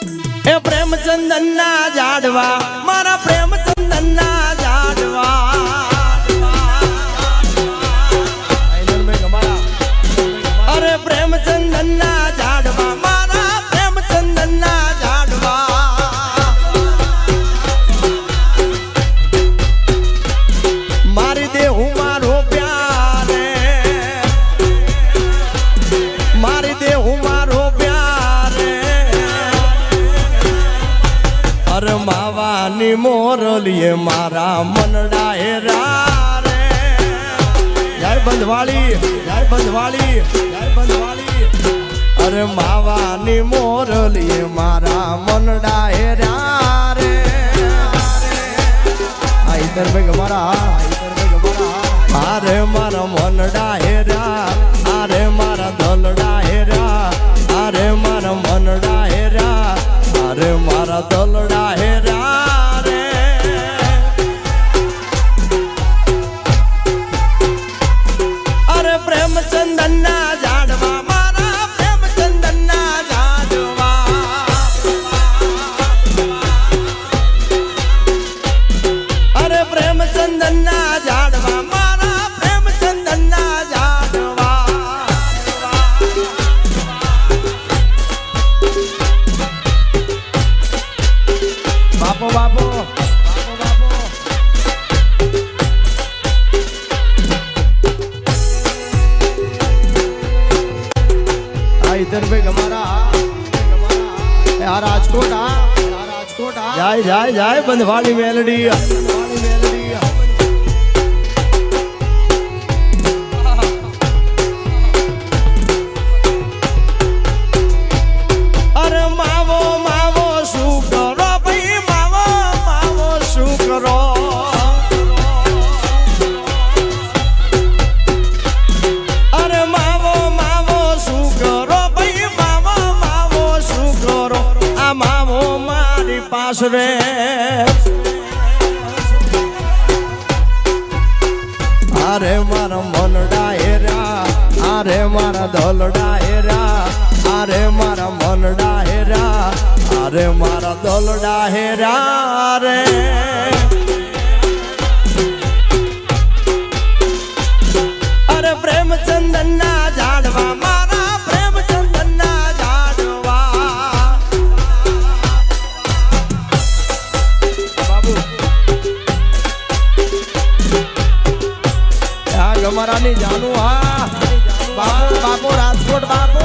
એ પ્રેમચંદન ના જાડવા મારા પ્રેમચંદન ના જાડવા અરે પ્રેમચંદન ના જાડવા મારા પ્રેમચંદન ના જાડવા મારી દેહું મારો પ્યારે મારી દેહું મારો પ્યારે અરે માવાની મોરલીએ મારા મનડા હેરા રે જય બંધવાળી જય બંધવાળી જય બંધવાળી અરે માવાની મોરલીએ મારા મનડા હેરા રે આ ઇધર ભાઈ ગમારા અરે મારા મનડા હેરા અરે મારા દલડા હેરા અરે મારા મનડા હેરા અરે મારા દલડા હેરા રે અરે પ્રેમચંદન ના જાડવા મારા પ્રેમચંદન ના જાડવા અરે પ્રેમચંદન ના જાડવા મારા પ્રેમચંદન ના જાડવા બાપો બાપો બાપો આ ઇધર ભાઈ ગમારા આ રાજકોટ જાય જાય જાય બંધવાળી મેલડી અરે માવો માવો શું કરો ભાઈ માવો માવો શું કરો અરે માવો માવો શું કરો ભાઈ માવો માવો શું કરો આ માવો મારી પાસ રે અરે મારા મનડા હેરા અરે મારા દલડા હેરા અરે મારા મનડા હેરા અરે મારા દલડા હેરા રે અરે પ્રેમચંદન ના જાડવા મારા પ્રેમચંદન ના જાડવા બાબુ આ ગમારાની જાનું હા બાપો બાપો રાજકોટ બાપો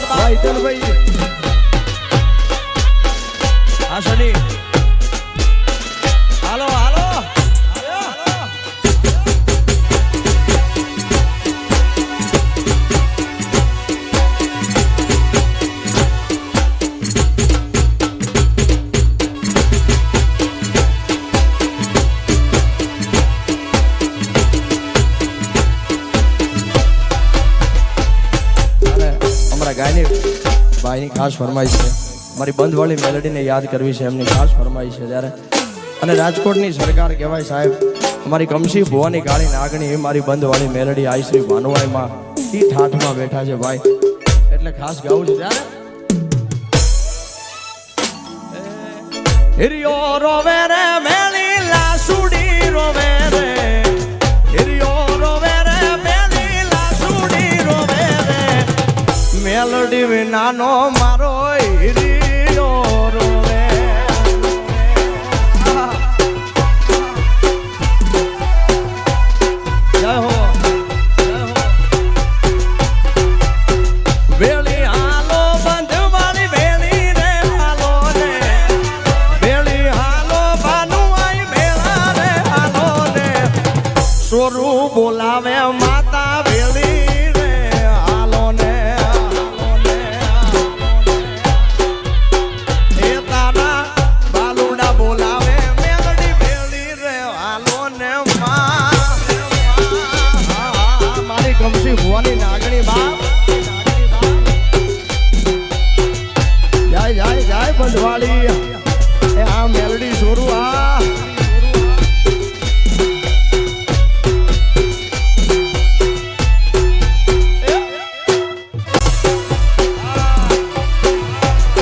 ભાઈ ચલ ભાઈ આ સડી હાલો હાલો ગાયની ભાઈની ખાસ ફરમાઈશ છે મારી બંધવાળી મેલેડીને યાદ કરવી છે એમની ખાસ ફરમાઈશ છે ત્યારે અને રાજકોટની સરકાર કહેવાય સાહેબ અમારી કમસી ભુવાની કાળી નાગણી એ મારી બંધવાળી મેલેડી આઈ શ્રી ભાનુભાઈમાં એ ઠાઠમાં બેઠા છે ભાઈ એટલે ખાસ ગાવું છે ત્યારે હિરિયો રોવે રે મેલી લાસુડી રોવે રે હિરિયો રોવે રે મેલી લાસુડી રોવે રે મેલડી વિનાનો મારો હીરો રોવે જય હો વેલી હાલો બંધવાળી વેલી રે હાલો રે વેલી હાલો ભાનુઆઈ વેળા રે હાલો રે સોરું બોલાવે માતા વેલી ભુવાની નાગણી બાપ જાય જાય જાય બંધવાળી એ આ મેલડી સોરું આ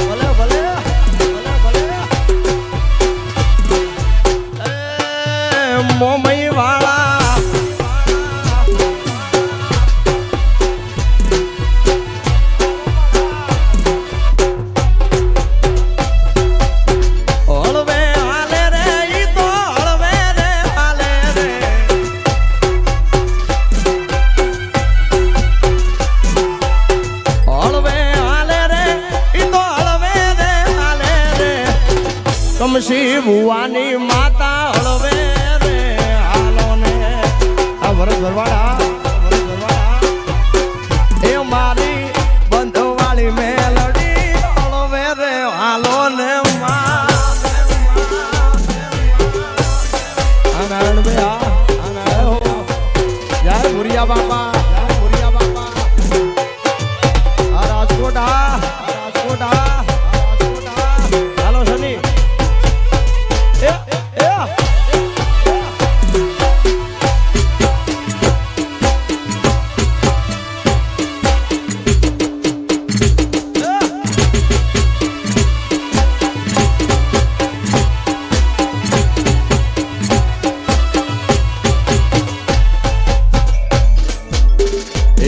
ભલે ભલે કમશી ભુવાની માતા હળવે રે હાલો ને આ વરસ ભરવાડા એ મારી બંધવાળી મેલડી હળવે રે હાલો ને નારાયણ ભાઈ જય ભુરિયા બાપા રાજકોટ હાલો શનિ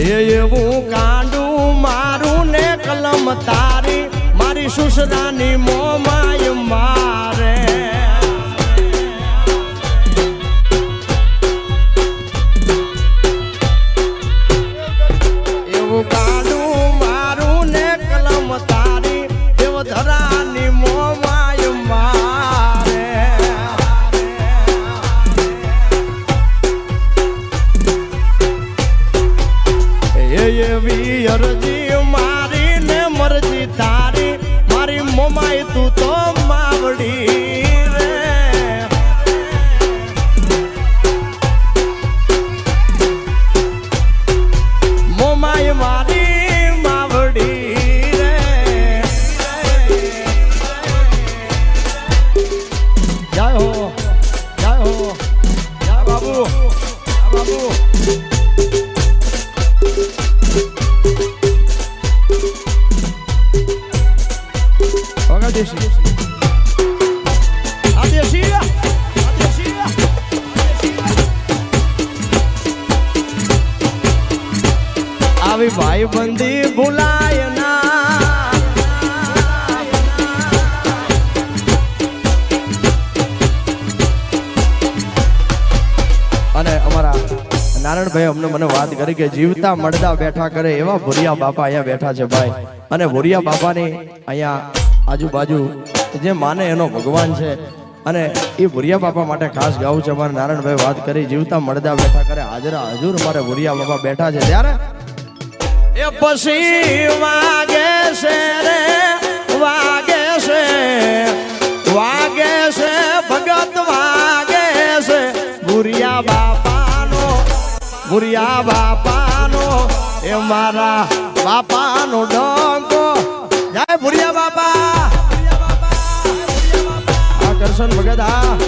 એવું કાંડું મારું ને કલમ તારી મારી સુસરાની મોમાય મારે એવું કાંડું મારું ને કલમ તારી દેવધરાની મોમાય મારે એવી અરજી મારી ને મરજી તારી મારી મોમાય તું તો માવડી રે મોમાય મારી માવડી રે જય હો જય બાબુ આવી ભાઈ બંધી ભૂલાય ના અને અમારા નારાયણભાઈ અમને મને વાત કરી કે જીવતા મળતા બેઠા કરે એવા ભુરિયા બાપા અહીંયા બેઠા છે ભાઈ અને ભુરિયા બાપાની અહીંયા આજુબાજુ જે માને એનો ભગવાન છે અને એ ભુરિયા બાપા માટે ખાસ ગાવું છે અમારે નારાયણભાઈ વાત કરી જીવતા મળતા બેઠા કરે હાજરા હજુર અમારે ભુરિયા બાપા બેઠા છે ત્યારે એ પછી વાગે છે રે વાગે છે ભગત વાગે છે ભુરિયા બાપાનો એ મારા બાપાનો ડંકો જય ભુરિયા બાપા આ કરશન ભગત આ